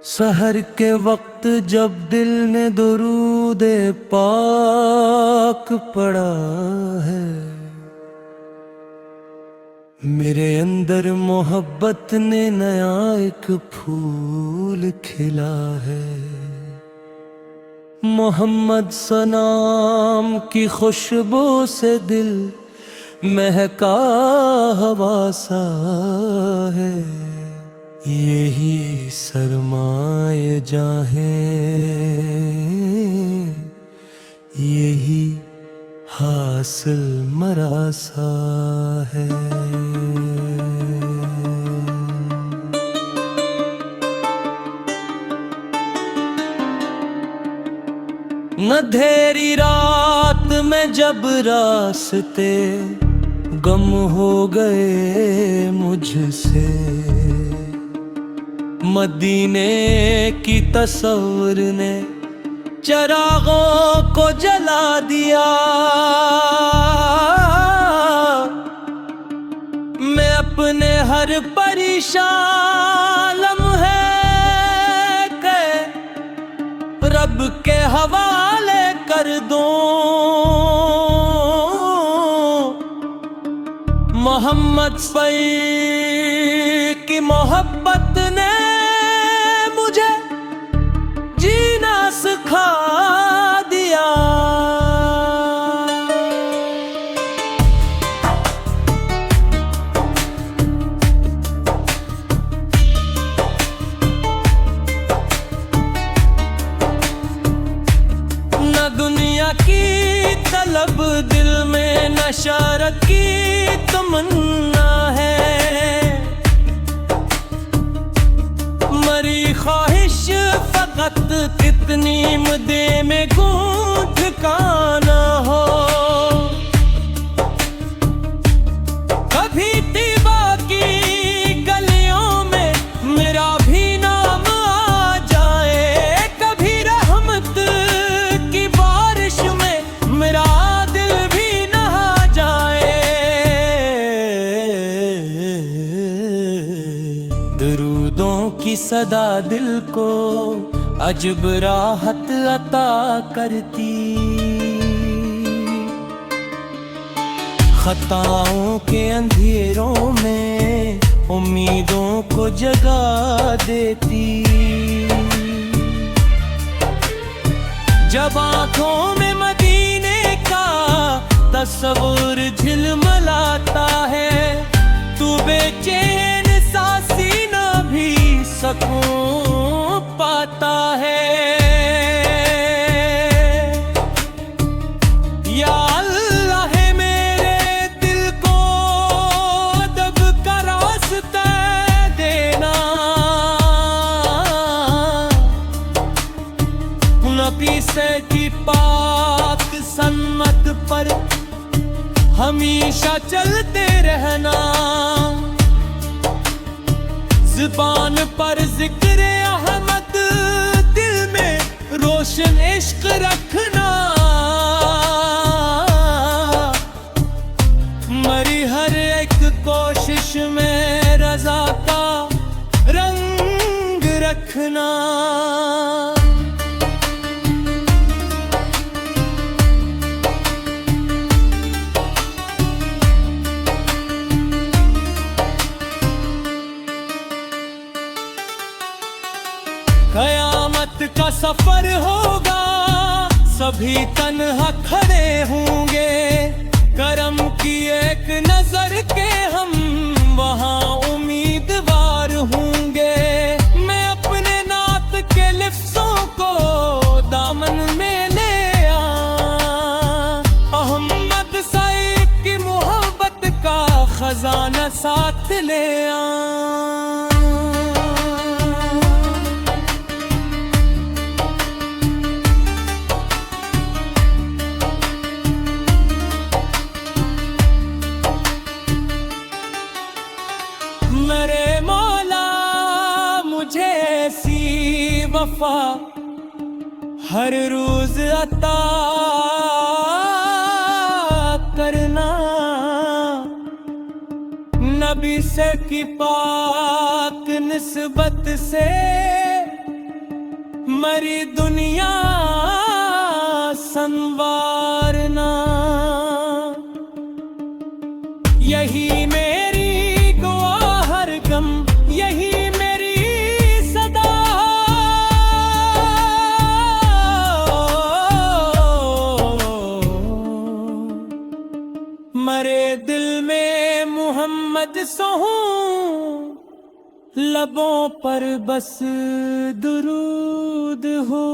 सहर के वक्त जब दिल ने दुरूदे पाक पड़ा है, मेरे अंदर मोहब्बत ने नया एक फूल खिला है। मोहम्मद सनाम की खुशबू से दिल महका हवा सा है। यही सरमाए जाहे, यही हासिल मरासा है। अंधेरी रात में जब रास्ते गम हो गए मुझसे, मदीने की तस्वीर ने चिरागों को जला दिया। मैं अपने हर परेशान लम्हे के रब के हवाले कर दूं। मोहम्मद की मोहब्बत ने मुझे जीना सिखा दिया। न दुनिया की तलब दिल में, न शौहरत की तमन्ना है। मरी ख्वाहिश फकत कितनी मुद्दे में गूंथ का ना हो। कभी तीबा की गलियों में मेरा भी नाम आ जाए, कभी रहमत की बारिश में मेरा दिल भी नहा जाए। दरूदों की सदा दिल को अजब राहत अता करती, खताओं के अंधेरों में उम्मीदों को जगा देती। जब आंखों में मदीने का तस्वीर झिलमिलाता है, तू बेचैन सा सीना भी सकून पाता है। या अल्लाह है मेरे दिल को दब का रास्ता देना। नबी से की पाक सन्मत पर हमेशा चलते रहना। ज़ुबान पर जिक्र अहमद, दिल में रोशन इश्क रखना। मरी हर एक कोशिश में रज़ा का रंग रखना। क़यामत का सफर होगा, सभी तन्हा खड़े होंगे। करम की एक नजर के हम वहाँ उम्मीदवार होंगे। मैं अपने नात के लिफ्ज़ों को दामन में ले अहमद सईद की मोहब्बत का खजाना साथ ले मेरे वफा हर रोज अता करना, नबी से की पाक निस्बत से मरी दुनिया संवारना। यही मेरी दुआ हर गम, यही मेरी सदा, मरे दिल में मोहम्मद सो हूं, लबों पर बस दुरूद हो।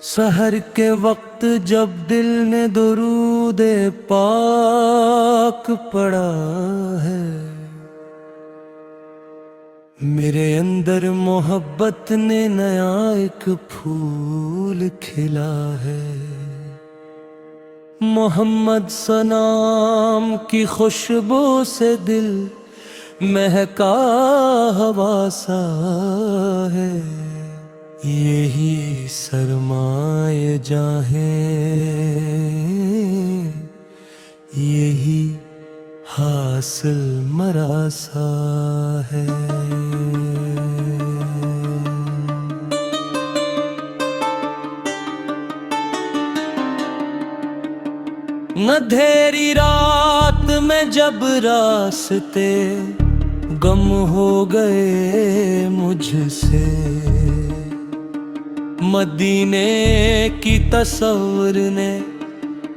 सहर के वक्त जब दिल ने दुरूद पाक पढ़ा है, मेरे अंदर मोहब्बत ने नया एक फूल खिला है। मोहम्मद सनाम की खुशबू से दिल महका हवा सा है, यही सरमाए जाहे, यही हासिल मरासा है। अंधेरी रात में जब रास्ते गम हो गए मुझसे, मदीने की तस्वीर ने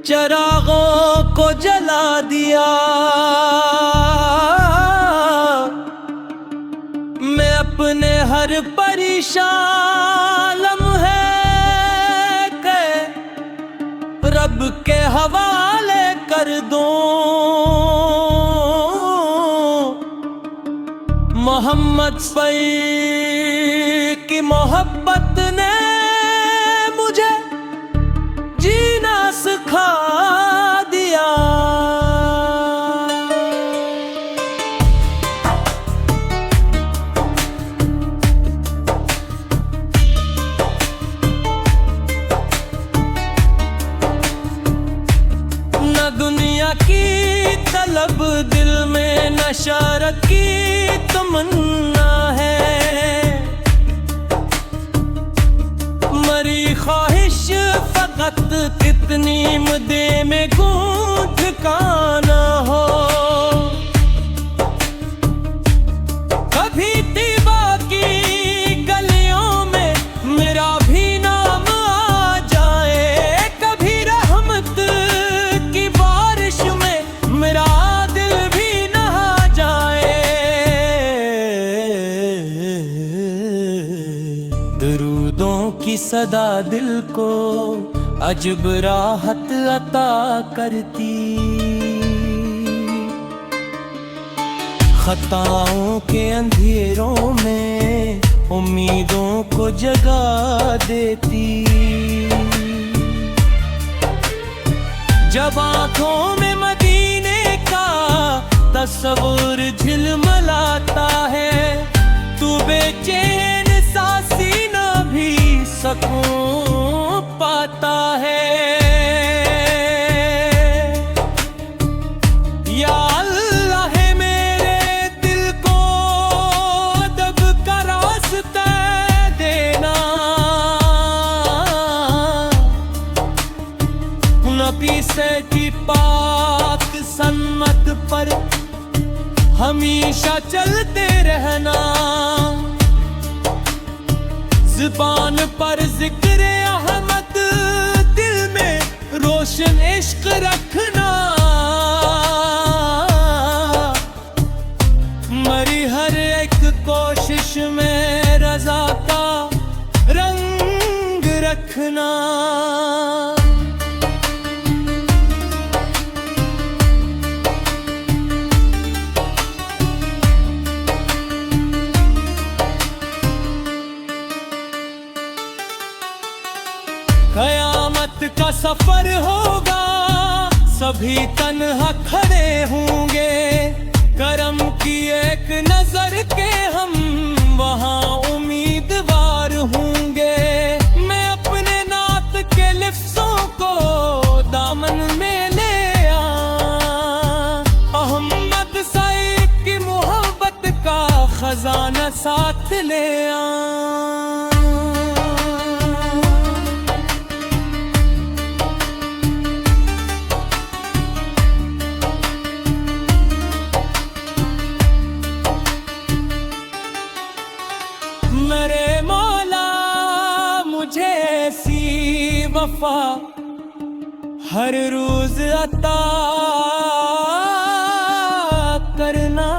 चिरागों को जला दिया। मैं अपने हर परेशान लम्हे के रब के हवाले कर दूं। मोहम्मद पई की मोहब्बत ने मुझे जीना सिखा दिया। न दुनिया की तलब दिल में, न शौहरत की तमन्ना है, मरी ख्वाहिश फकत कितनी मुद्दे में गूंथ का ना हो। कभी तीबा की गलियों में मेरा भी नाम आ जाए, कभी रहमत की बारिश में मेरा दिल भी नहा जाए। दुरूदों की सदा दिल को अजब राहत अता करती, खताओं के अंधेरों में उम्मीदों को जगा देती। जब आंखों में मदीने का तस्वीर झिलमिलाता है, तू बेचैन सांसी न भी सकूं पाता है। या अल्लाह है मेरे दिल को अदब का रास्ता देना, नबी से की पाक सन्नत पर हमेशा चलते रहना। ज़ुबान पर जिक्र अहमद, दिल में रोशन इश्क रखना। करना। कयामत का सफर होगा, सभी तन्हा खड़े होंगे। करम की एक नजर के हम वहाँ उम्मीदवार होंगे। मैं अपने नात के लिफ्ज़ों को दामन में ले अहमद सईद की मोहब्बत का खजाना साथ ले मेरे मौला मुझे ऐसी वफा हर रोज अता करना।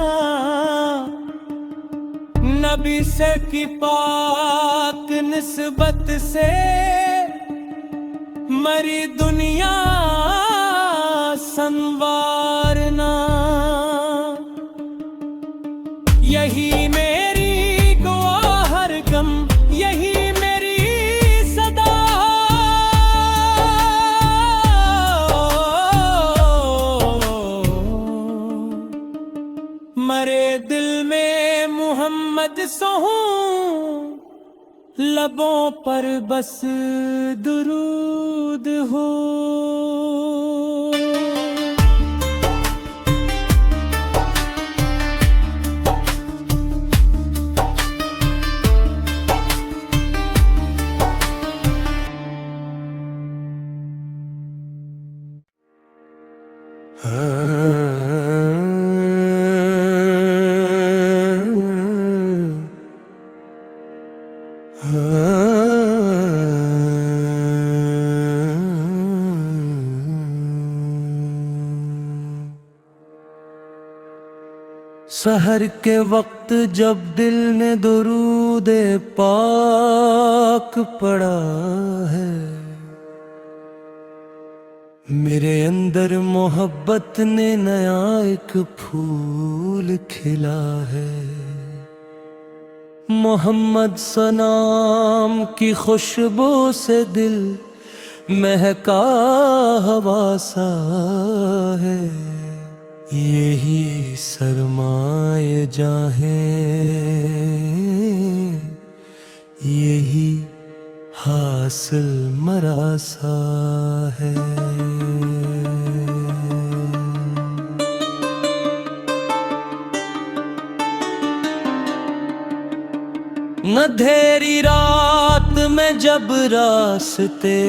नबी से की पाक निस्बत से मरी दुनिया संवारना। यही मेरी यही मेरी सदा, मरे दिल में मोहम्मद सोहूं, लबों पर बस दुरूद हो। सहर के वक्त जब दिल ने दुरूद पाक पढ़ा है, मेरे अंदर मोहब्बत ने नया एक फूल खिला है। मोहम्मद सनाम की खुशबू से दिल महका हवा सा है। यही सरमाए जाहे, यही हासिल मरासा है। अंधेरी रात में जब रास्ते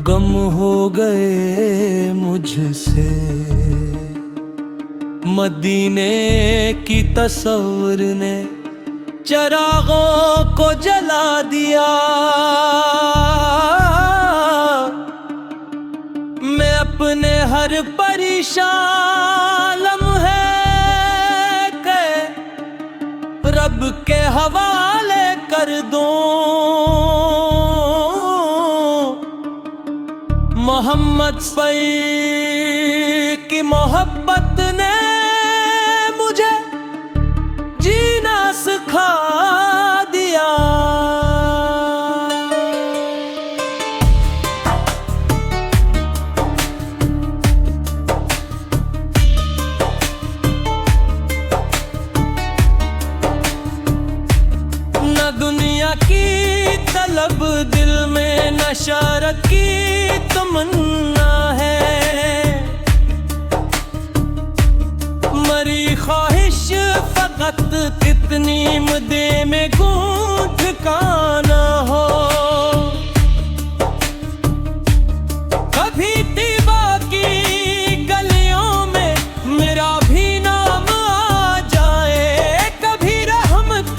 गम हो गए मुझसे, मदीने की तस्वीर ने चिरागों को जला दिया। मैं अपने हर परेशान लम्हे के रब के हवाले कर दूं। मोहम्मद सईद की मोहब्बत ने मुझे जीना सिखा दिया। न दुनिया की तलब दिल में, न शहरत की तमन्ना है। मरी ख्वाहिश फकत कितनी मुद्दे में गूंथ का ना हो। कभी तीबा की गलियों में मेरा भी नाम आ जाए, कभी रहमत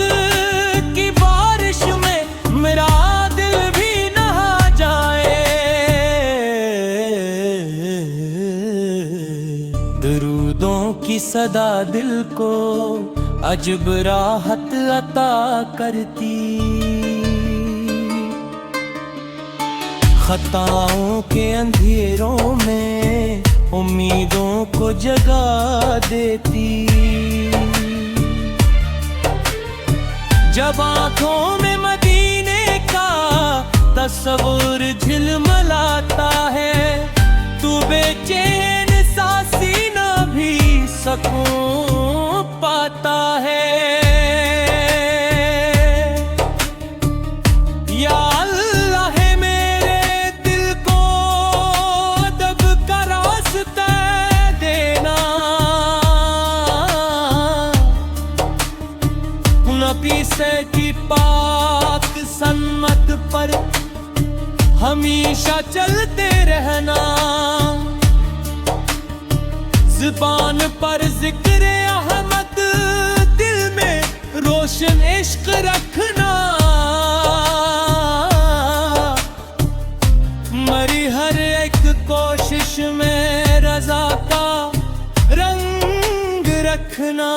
की बारिश में मेरा दिल भी नहा जाए। दुरूदों की सदा दिल को अजब राहत अता करती। खताओं के अंधेरों में उम्मीदों को जगा देती। जब आंखों में मदीने का तस्वीर झिलमिलाता है, तू बेचैन सा सीना भी सुकून पाता है। या अल्लाह है मेरे दिल को अदब का रास्ता देना, नबी से की पाक सन्मत पर हमेशा चलते रहना। ज़ुबान पर जिक्र अहमद, दिल में रोशन इश्क रखना। मरी हर एक कोशिश में रज़ा का रंग रखना।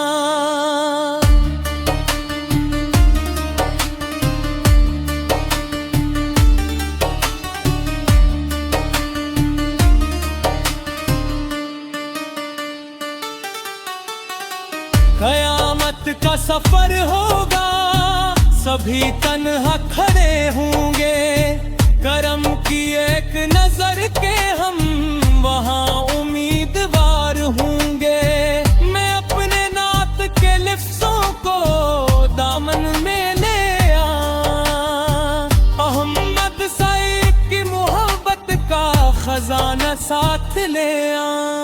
क़यामत का सफर होगा, सभी तन्हा खड़े होंगे। करम की एक नजर के हम वहाँ उम्मीदवार होंगे। मैं अपने नात के लिफ्ज़ों को दामन में ले अहमद सईद की मोहब्बत का खजाना साथ ले आ।